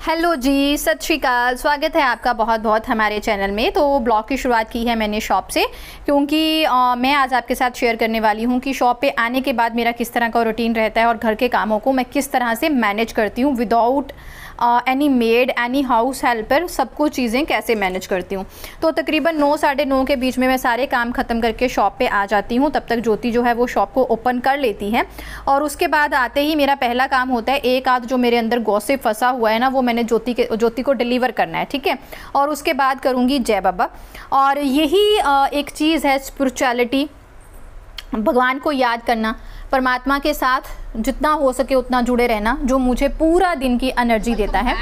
Hello जी, सत श्री अकाल। स्वागत है आपका बहुत बहुत हमारे चैनल में। तो ब्लॉग की शुरुआत की है मैंने शॉप से, क्योंकि मैं आज आपके साथ शेयर करने वाली हूँ कि शॉप पे आने के बाद मेरा किस तरह का रूटीन रहता है और घर के कामों को मैं किस तरह से मैनेज करती हूँ without any made any house helper. सबको चीज़ें कैसे मैनेज करती हूँ। तो तकरीबन 9 साढ़े 9 के बीच में मैं सारे काम ख़त्म करके शॉप पे आ जाती हूँ। तब तक ज्योति जो है वो शॉप को ओपन कर लेती है और उसके बाद आते ही मेरा पहला काम होता है, एक आध जो मेरे अंदर गॉसिप फंसा हुआ है ना, वो मैंने ज्योति को डिलीवर करना है, ठीक है। और उसके बाद करूँगी जय बाबा। और यही एक चीज़ है स्पिरिचुअलिटी, भगवान को याद करना, परमात्मा के साथ जितना हो सके उतना जुड़े रहना, जो मुझे पूरा दिन की एनर्जी देता है।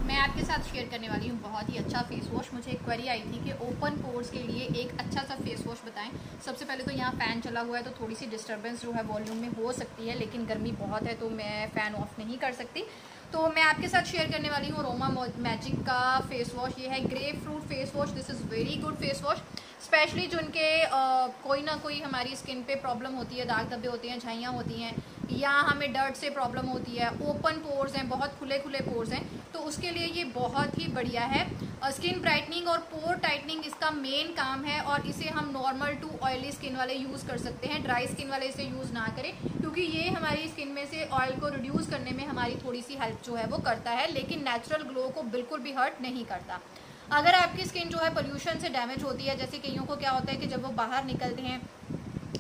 मैं आपके साथ शेयर करने वाली हूँ बहुत ही अच्छा फेस वॉश। मुझे एक क्वेरी आई थी कि ओपन पोर्स के लिए एक अच्छा सा फेस वॉश बताएं। सबसे पहले तो यहाँ फ़ैन चला हुआ है तो थोड़ी सी डिस्टर्बेंस जो है वॉल्यूम में हो सकती है, लेकिन गर्मी बहुत है तो मैं फ़ैन ऑफ नहीं कर सकती। तो मैं आपके साथ शेयर करने वाली हूँ अरोमा मैजिक का फेस वॉश। ये है grep fruit face wash. This is very good face wash, specially जो उनके कोई ना कोई हमारी स्किन पे प्रॉब्लम होती है, दाग धब्बे होते हैं, झाइयाँ होती हैं, या हमें डर्ट से प्रॉब्लम होती है, ओपन पोर्स हैं, बहुत खुले खुले पोर्स हैं, तो उसके लिए ये बहुत ही बढ़िया है। स्किन ब्राइटनिंग और पोर टाइटनिंग इसका मेन काम है और इसे हम नॉर्मल टू ऑयली स्किन वाले यूज़ कर सकते हैं। ड्राई स्किन वाले इसे यूज़ ना करें, क्योंकि ये हमारी स्किन में से ऑयल को रिड्यूस करने में हमारी थोड़ी सी हेल्प जो है वो करता है, लेकिन नेचुरल ग्लो को बिल्कुल भी हर्ट नहीं करता। अगर आपकी स्किन जो है पोल्यूशन से डैमेज होती है, जैसे कईयों को क्या होता है कि जब वो बाहर निकलते हैं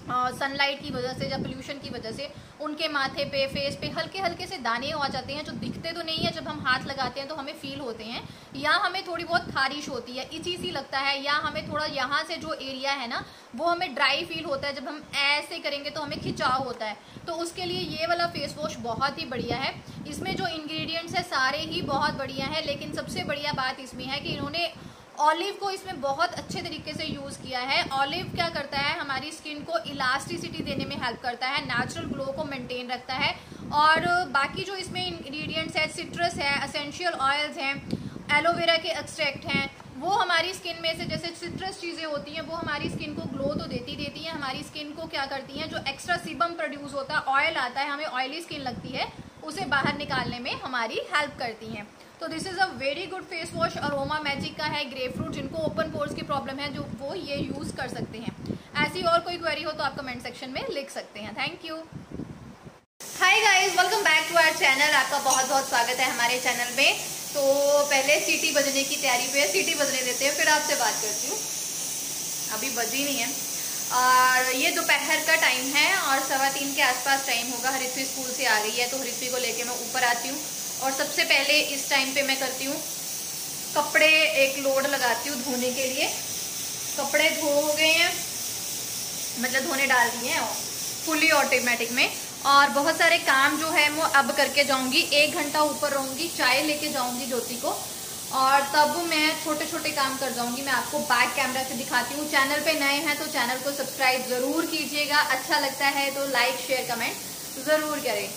सनलाइट की वजह से या पोल्यूशन की वजह से उनके माथे पे, फेस पे हल्के हल्के से दाने आ जाते हैं, जो दिखते तो नहीं है, जब हम हाथ लगाते हैं तो हमें फील होते हैं, या हमें थोड़ी बहुत खारिश होती है, इची सी लगता है, या हमें थोड़ा यहाँ से जो एरिया है ना वो हमें ड्राई फील होता है, जब हम ऐसे करेंगे तो हमें खिंचाव होता है। तो उसके लिए ये वाला फेस वॉश बहुत ही बढ़िया है। इसमें जो इंग्रेडिएंट्स है सारे ही बहुत बढ़िया है, लेकिन सबसे बढ़िया बात इसमें है कि इन्होंने ऑलिव को इसमें बहुत अच्छे तरीके से यूज़ किया है। ऑलिव क्या करता है, हमारी स्किन को इलास्टिसिटी देने में हेल्प करता है, नेचुरल ग्लो को मेंटेन रखता है। और बाकी जो इसमें इंग्रेडिएंट्स है, सिट्रस है, एसेंशियल ऑयल्स हैं, एलोवेरा के एक्सट्रैक्ट हैं, वो हमारी स्किन में से, जैसे सिट्रस चीज़ें होती हैं वो हमारी स्किन को ग्लो तो देती हैं, हमारी स्किन को क्या करती हैं, जो एक्स्ट्रा सीबम प्रोड्यूस होता है, ऑयल आता है, हमें ऑयली स्किन लगती है, उसे बाहर निकालने में हमारी हेल्प करती हैं। तो this is a very good face wash. Aroma magic का है, ग्रेप फ्रूट। जिनको ओपन पोर्स की प्रॉब्लम है जो वो ये यूज़ कर सकते हैं। ऐसी और कोई क्वेरी हो तो आप कमेंट सेक्शन में लिख सकते हैं। Thank you. Hi guys, welcome back to our channel. आपका बहुत बहुत स्वागत है हमारे चैनल में। तो पहले सीटी बजने की तैयारी पे है, सीटी बजने देते हैं फिर आपसे बात करती हूँ। अभी बजी नहीं है और ये दोपहर का टाइम है और 2:15 के आसपास टाइम होगा। हरित्वी स्कूल से आ गई है तो हरित्वी को लेके मैं ऊपर आती हूँ और सबसे पहले इस टाइम पे मैं करती हूँ कपड़े एक लोड लगाती हूँ धोने के लिए। कपड़े धो हो गए हैं, मतलब धोने डाल दिए हैं फुली ऑटोमेटिक में, और बहुत सारे काम जो है वो अब करके जाऊंगी। 1 घंटा ऊपर रहूंगी, चाय लेके जाऊंगी ज्योति को, और तब मैं छोटे छोटे काम कर जाऊंगी। मैं आपको बैक कैमरा से दिखाती हूँ। चैनल पे नए हैं तो चैनल को सब्सक्राइब जरूर कीजिएगा, अच्छा लगता है तो लाइक शेयर कमेंट जरूर करें।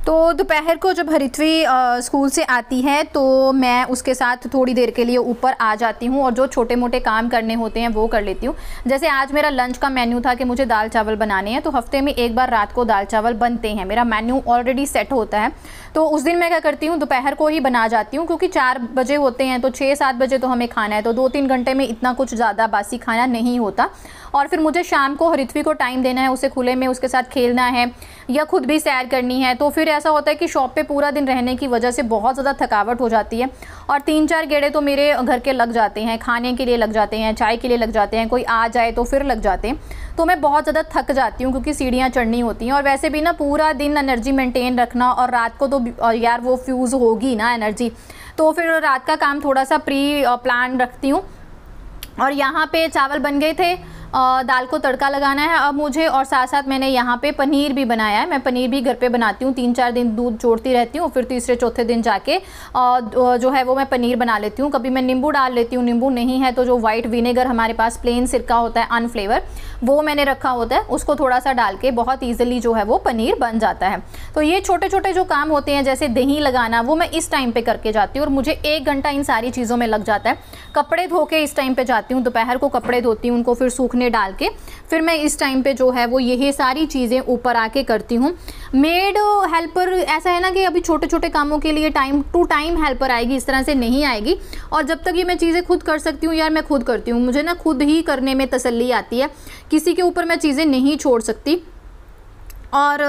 तो दोपहर को जब हरित्वी स्कूल से आती है तो मैं उसके साथ थोड़ी देर के लिए ऊपर आ जाती हूँ और जो छोटे मोटे काम करने होते हैं वो कर लेती हूँ। जैसे आज मेरा लंच का मेन्यू था कि मुझे दाल चावल बनाने हैं, तो हफ्ते में एक बार रात को दाल चावल बनते हैं, मेरा मेन्यू ऑलरेडी सेट होता है। तो उस दिन मैं क्या करती हूँ, दोपहर को ही बना जाती हूँ, क्योंकि 4 बजे होते हैं तो 6-7 बजे तो हमें खाना है, तो 2-3 घंटे में इतना कुछ ज़्यादा बासी खाना नहीं होता। और फिर मुझे शाम को हरित्वी को टाइम देना है, उसे खुले में उसके साथ खेलना है या खुद भी सैर करनी है। तो फिर ऐसा होता है कि शॉप पे पूरा दिन रहने की वजह से बहुत ज़्यादा थकावट हो जाती है और 3-4 गेड़े तो मेरे घर के लग जाते हैं, खाने के लिए लग जाते हैं, चाय के लिए लग जाते हैं, कोई आ जाए तो फिर लग जाते हैं। तो मैं बहुत ज़्यादा थक जाती हूँ क्योंकि सीढ़ियाँ चढ़नी होती हैं, और वैसे भी ना पूरा दिन एनर्जी मेंटेन रखना, और रात को तो यार वो फ्यूज़ होगी ना एनर्जी, तो फिर रात का काम थोड़ा सा प्री प्लान रखती हूँ। और यहाँ पे चावल बन गए थे, दाल को तड़का लगाना है अब मुझे, और साथ साथ मैंने यहाँ पे पनीर भी बनाया है। मैं पनीर भी घर पे बनाती हूँ, 3-4 दिन दूध जोड़ती रहती हूँ, फिर तीसरे चौथे दिन जाके जो है वो मैं पनीर बना लेती हूँ। कभी मैं नींबू डाल लेती हूँ, नींबू नहीं है तो जो वाइट विनेगर हमारे पास प्लेन सिरका होता है अनफ्लेवर, वो मैंने रखा होता है, उसको थोड़ा सा डाल के बहुत ईजिली जो है वो पनीर बन जाता है। तो ये छोटे छोटे जो काम होते हैं, जैसे दही लगाना, वो मैं इस टाइम पे करके जाती हूँ और मुझे 1 घंटा इन सारी चीज़ों में लग जाता है। कपड़े धो के इस टाइम पे जाती हूँ, दोपहर को कपड़े धोती हूँ, उनको फिर सूखने सूखने डाल के फिर मैं इस टाइम पे जो है वो यही सारी चीज़ें ऊपर आके करती हूँ। मेड हेल्पर ऐसा है ना कि अभी छोटे छोटे कामों के लिए टाइम टू टाइम हेल्पर आएगी, इस तरह से नहीं आएगी। और जब तक ये मैं चीज़ें खुद कर सकती हूँ यार मैं खुद करती हूँ, मुझे ना खुद ही करने में तसल्ली आती है, किसी के ऊपर मैं चीज़ें नहीं छोड़ सकती। और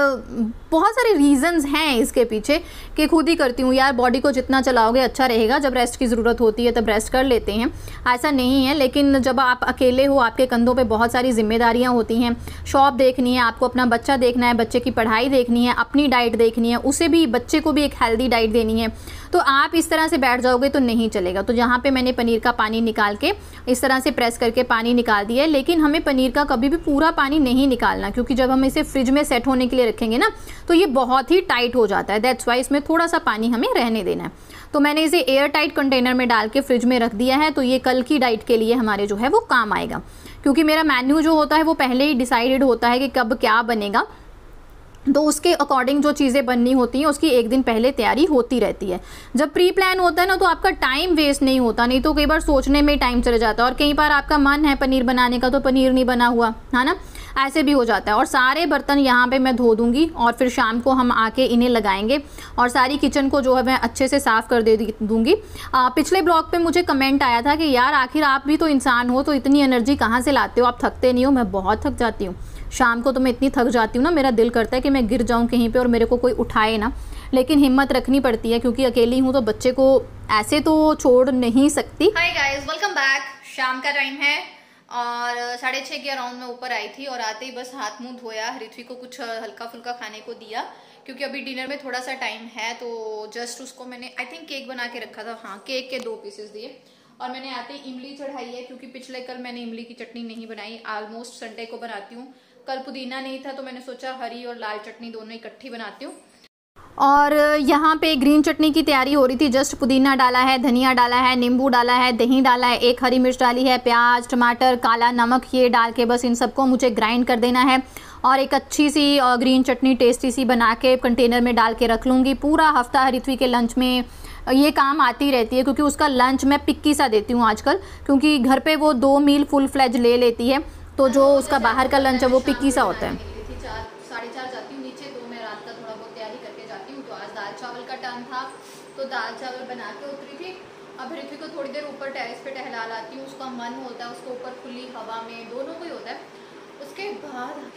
बहुत सारे रीज़न्स हैं इसके पीछे कि खुद ही करती हूँ यार, बॉडी को जितना चलाओगे अच्छा रहेगा, जब रेस्ट की ज़रूरत होती है तब रेस्ट कर लेते हैं, ऐसा नहीं है। लेकिन जब आप अकेले हो, आपके कंधों पे बहुत सारी जिम्मेदारियाँ होती हैं, शॉप देखनी है आपको, अपना बच्चा देखना है, बच्चे की पढ़ाई देखनी है, अपनी डाइट देखनी है, उसे भी बच्चे को भी एक हेल्दी डाइट देनी है, तो आप इस तरह से बैठ जाओगे तो नहीं चलेगा। तो जहाँ पे मैंने पनीर का पानी निकाल के इस तरह से प्रेस करके पानी निकाल दिया है, लेकिन हमें पनीर का कभी भी पूरा पानी नहीं निकालना, क्योंकि जब हम इसे फ्रिज में सेट होने के लिए रखेंगे ना तो ये बहुत ही टाइट हो जाता है, दैट्स वाई इसमें थोड़ा सा पानी हमें रहने देना है। तो मैंने इसे एयर टाइट कंटेनर में डाल के फ्रिज में रख दिया है, तो ये कल की डाइट के लिए हमारे जो है वो काम आएगा, क्योंकि मेरा मेन्यू जो होता है वो पहले ही डिसाइडेड होता है कि कब क्या बनेगा, तो उसके अकॉर्डिंग जो चीज़ें बननी होती हैं उसकी एक दिन पहले तैयारी होती रहती है। जब प्री प्लान होता है ना तो आपका टाइम वेस्ट नहीं होता, नहीं तो कई बार सोचने में टाइम चले जाता है, और कई बार आपका मन है पनीर बनाने का तो पनीर नहीं बना हुआ है ना, ऐसे भी हो जाता है। और सारे बर्तन यहाँ पे मैं धो दूँगी और फिर शाम को हम आके इन्हें लगाएंगे, और सारी किचन को जो है मैं अच्छे से साफ़ कर दे दूँगी। पिछले ब्लॉग पे मुझे कमेंट आया था कि यार आखिर आप भी तो इंसान हो, तो इतनी एनर्जी कहाँ से लाते हो, आप थकते नहीं हो। मैं बहुत थक जाती हूँ, शाम को तो मैं इतनी थक जाती हूँ ना, मेरा दिल करता है कि मैं गिर जाऊँ कहीं पे और मेरे को कोई उठाए ना, लेकिन हिम्मत रखनी पड़ती है क्योंकि अकेली हूँ तो बच्चे को ऐसे तो छोड़ नहीं सकती। हाय गाइस, वेलकम बैक। शाम का टाइम है और 6:30 के अराउंड में ऊपर आई थी, और आते ही बस हाथ मुंह धोया, ऋत्विक को कुछ हल्का फुल्का खाने को दिया क्योंकि अभी डिनर में थोड़ा सा टाइम है। तो जस्ट उसको मैंने आई थिंक केक बना के रखा था, हाँ केक के 2 पीसेस दिए, और मैंने आते ही इमली चढ़ाई है क्योंकि पिछले कल मैंने इमली की चटनी नहीं बनाई, ऑलमोस्ट संडे को बनाती हूँ। कल पुदीना नहीं था तो मैंने सोचा हरी और लाल चटनी दोनों इकट्ठी बनाती हूँ। और यहाँ पे ग्रीन चटनी की तैयारी हो रही थी, जस्ट पुदीना डाला है, धनिया डाला है, नींबू डाला है, दही डाला है, 1 हरी मिर्च डाली है, प्याज, टमाटर, काला नमक, ये डाल के बस इन सबको मुझे ग्राइंड कर देना है, और एक अच्छी सी ग्रीन चटनी टेस्टी सी बना के कंटेनर में डाल के रख लूँगी। पूरा हफ्ता ऋत्विक के लंच में ये काम आती रहती है, क्योंकि उसका लंच मैं पिक्की सा देती हूँ आजकल, क्योंकि घर पे वो 2 मील फुल फ्लेज ले लेती है, तो जो उसका बाहर का लंच है वो पिक्की सा होता है। 4:30 जाती हूँ नीचे, तो मैं रात का थोड़ा बहुत तैयारी करके जाती हूँ। तो आज दाल चावल का टर्न था तो दाल चावल बना के उतरी थी। अब ऋत्विक को थोड़ी देर ऊपर टेरेस पे टहला लाती हूँ, उसका मन होता है उसको ऊपर खुली हवा में, दोनों को ही होता है। उसके बाद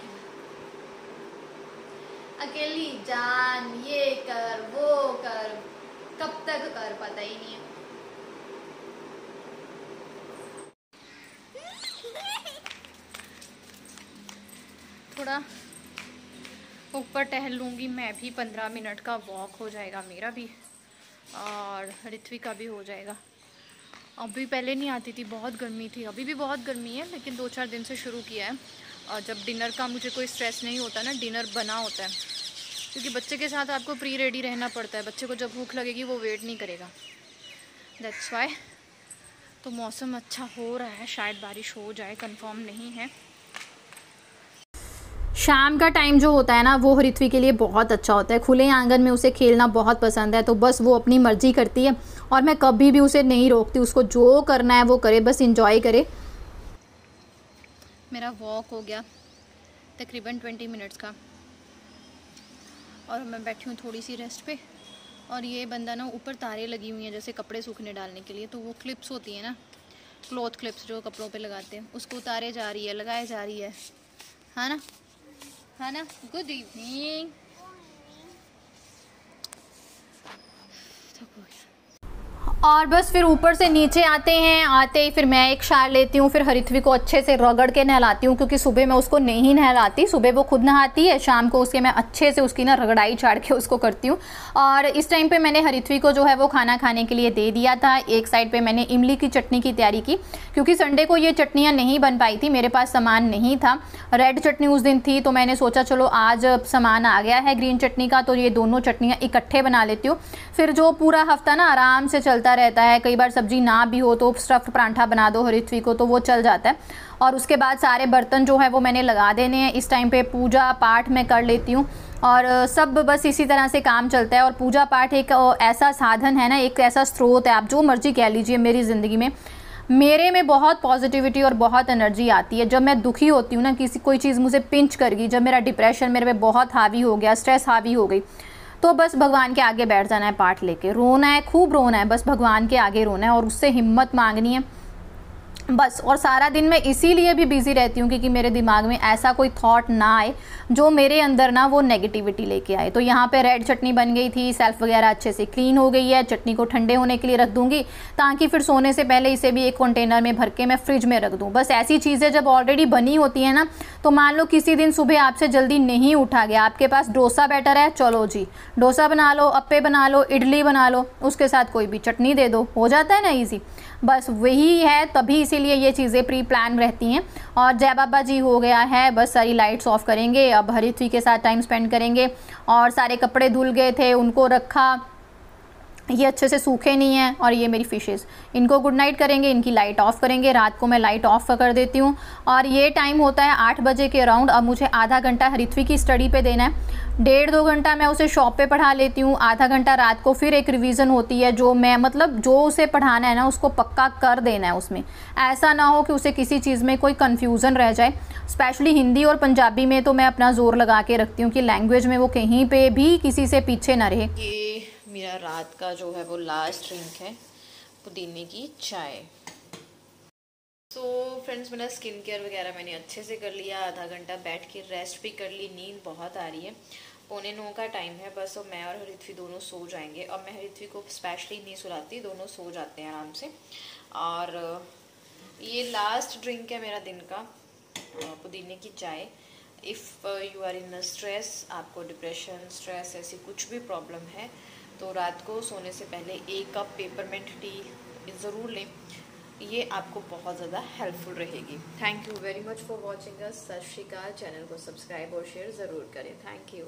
अकेली जान ये कर वो कर, कब तक कर पता ही नहीं है। थोड़ा ऊपर टहल लूँगी मैं भी, 15 मिनट का वॉक हो जाएगा मेरा भी और ऋत्विक का भी हो जाएगा। अभी पहले नहीं आती थी, बहुत गर्मी थी, अभी भी बहुत गर्मी है, लेकिन 2-4 दिन से शुरू किया है। और जब डिनर का मुझे कोई स्ट्रेस नहीं होता ना, डिनर बना होता है, क्योंकि बच्चे के साथ आपको प्री रेडी रहना पड़ता है, बच्चे को जब भूख लगेगी वो वेट नहीं करेगा, दैट्स वाई। तो मौसम अच्छा हो रहा है, शायद बारिश हो जाए, कंफर्म नहीं है। शाम का टाइम जो होता है ना वो ऋत्विक के लिए बहुत अच्छा होता है, खुले आंगन में उसे खेलना बहुत पसंद है, तो बस वो अपनी मर्जी करती है और मैं कभी भी उसे नहीं रोकती, उसको जो करना है वो करे, बस इंजॉय करे। मेरा वॉक हो गया तकरीबन 20 मिनट्स का, और मैं बैठी हूँ थोड़ी सी रेस्ट पे। और ये बंदा ना ऊपर तारे लगी हुई हैं जैसे कपड़े सूखने डालने के लिए, तो वो क्लिप्स होती है ना, क्लॉथ क्लिप्स जो कपड़ों पे लगाते हैं, उसको उतारे जा रही है, लगाए जा रही है ना, है ना। Good evening. और बस फिर ऊपर से नीचे आते हैं, आते ही फिर मैं एक शावर लेती हूँ, फिर ऋत्विक को अच्छे से रगड़ के नहलाती हूँ, क्योंकि सुबह मैं उसको नहीं नहलाती, सुबह वो खुद नहाती है, शाम को उसके मैं अच्छे से उसकी ना रगड़ाई चाड़ के उसको करती हूँ। और इस टाइम पे मैंने ऋत्विक को जो है वो खाना खाने के लिए दे दिया था। एक साइड पे मैंने इमली की चटनी की तैयारी की, क्योंकि संडे को ये चटनियाँ नहीं बन पाई थी, मेरे पास सामान नहीं था। रेड चटनी उस दिन थी, तो मैंने सोचा चलो आज सामान आ गया है ग्रीन चटनी का, तो ये दोनों चटनियाँ इकट्ठे बना लेती हूँ, फिर जो पूरा हफ्ता ना आराम से चलता रहता है। कई बार सब्जी ना भी हो तो स्टफ्ड पराठा बना दो ऋत्विक को, तो वो चल जाता है। और उसके बाद सारे बर्तन जो है वो मैंने लगा देने हैं। इस टाइम पे पूजा पाठ मैं कर लेती हूँ, और सब बस इसी तरह से काम चलता है। और पूजा पाठ एक ऐसा साधन है ना, एक ऐसा स्रोत है, आप जो मर्जी कह लीजिए मेरी ज़िंदगी में, मेरे में बहुत पॉजिटिविटी और बहुत एनर्जी आती है। जब मैं दुखी होती हूँ ना, किसी कोई चीज़ मुझे पिंच कर गई, जब मेरा डिप्रेशन मेरे पे बहुत हावी हो गया, स्ट्रेस हावी हो गई, तो बस भगवान के आगे बैठ जाना है, पाठ लेके रोना है, खूब रोना है, बस भगवान के आगे रोना है और उससे हिम्मत मांगनी है बस। और सारा दिन मैं इसीलिए भी बिज़ी रहती हूँ क्योंकि मेरे दिमाग में ऐसा कोई थॉट ना आए जो मेरे अंदर ना वो नेगेटिविटी लेके आए। तो यहाँ पे रेड चटनी बन गई थी, सेल्फ वगैरह अच्छे से क्लीन हो गई है। चटनी को ठंडे होने के लिए रख दूँगी ताकि फिर सोने से पहले इसे भी एक कंटेनर में भर के मैं फ्रिज में रख दूँ। बस ऐसी चीज़ें जब ऑलरेडी बनी होती हैं ना, तो मान लो किसी दिन सुबह आपसे जल्दी नहीं उठा गया, आपके पास डोसा बैटर है, चलो जी डोसा बना लो, अप्पे बना लो, इडली बना लो, उसके साथ कोई भी चटनी दे दो, हो जाता है ना ईजी। बस वही है, तभी इसीलिए ये चीज़ें प्री प्लान रहती हैं। और जय बाबा जी हो गया है, बस सारी लाइट्स ऑफ करेंगे, अब हरित्री के साथ टाइम स्पेंड करेंगे। और सारे कपड़े धुल गए थे, उनको रखा, ये अच्छे से सूखे नहीं हैं। और ये मेरी फिशेस, इनको गुड नाइट करेंगे, इनकी लाइट ऑफ़ करेंगे, रात को मैं लाइट ऑफ कर देती हूँ। और ये टाइम होता है 8 बजे के अराउंड। अब मुझे आधा घंटा हरित्री की स्टडी पे देना है, 1.5-2 घंटा मैं उसे शॉप पे पढ़ा लेती हूँ, आधा घंटा रात को फिर एक रिवीजन होती है जो मैं मतलब जो उसे पढ़ाना है ना उसको पक्का कर देना है। उसमें ऐसा ना हो कि उसे किसी चीज़ में कोई कन्फ्यूज़न रह जाए। स्पेशली हिंदी और पंजाबी में तो मैं अपना ज़ोर लगा के रखती हूँ कि लैंग्वेज में वो कहीं पे भी किसी से पीछे ना रहे। ये मेरा रात का जो है वो लास्ट ड्रिंक है, पुदीने की चाय। तो फ्रेंड्स, मेरा स्किन केयर वगैरह मैंने अच्छे से कर लिया, आधा घंटा बैठ के रेस्ट भी कर ली। नींद बहुत आ रही है, 8:45 का टाइम है बस। और मैं और हरिथवी दोनों सो जाएंगे। अब मैं हरिथवी को स्पेशली नहीं सुलाती, दोनों सो जाते हैं आराम से। और ये लास्ट ड्रिंक है मेरा दिन का, पुदीने की चाय। If you are in stress, आपको डिप्रेशन, स्ट्रेस ऐसी कुछ भी प्रॉब्लम है, तो रात को सोने से पहले 1 कप पेपरमिंट टी ज़रूर लें। ये आपको बहुत ज़्यादा हेल्पफुल रहेगी। Thank you very much for watching us. सत श्री अकाल। चैनल को सब्सक्राइब और शेयर ज़रूर करें। Thank you.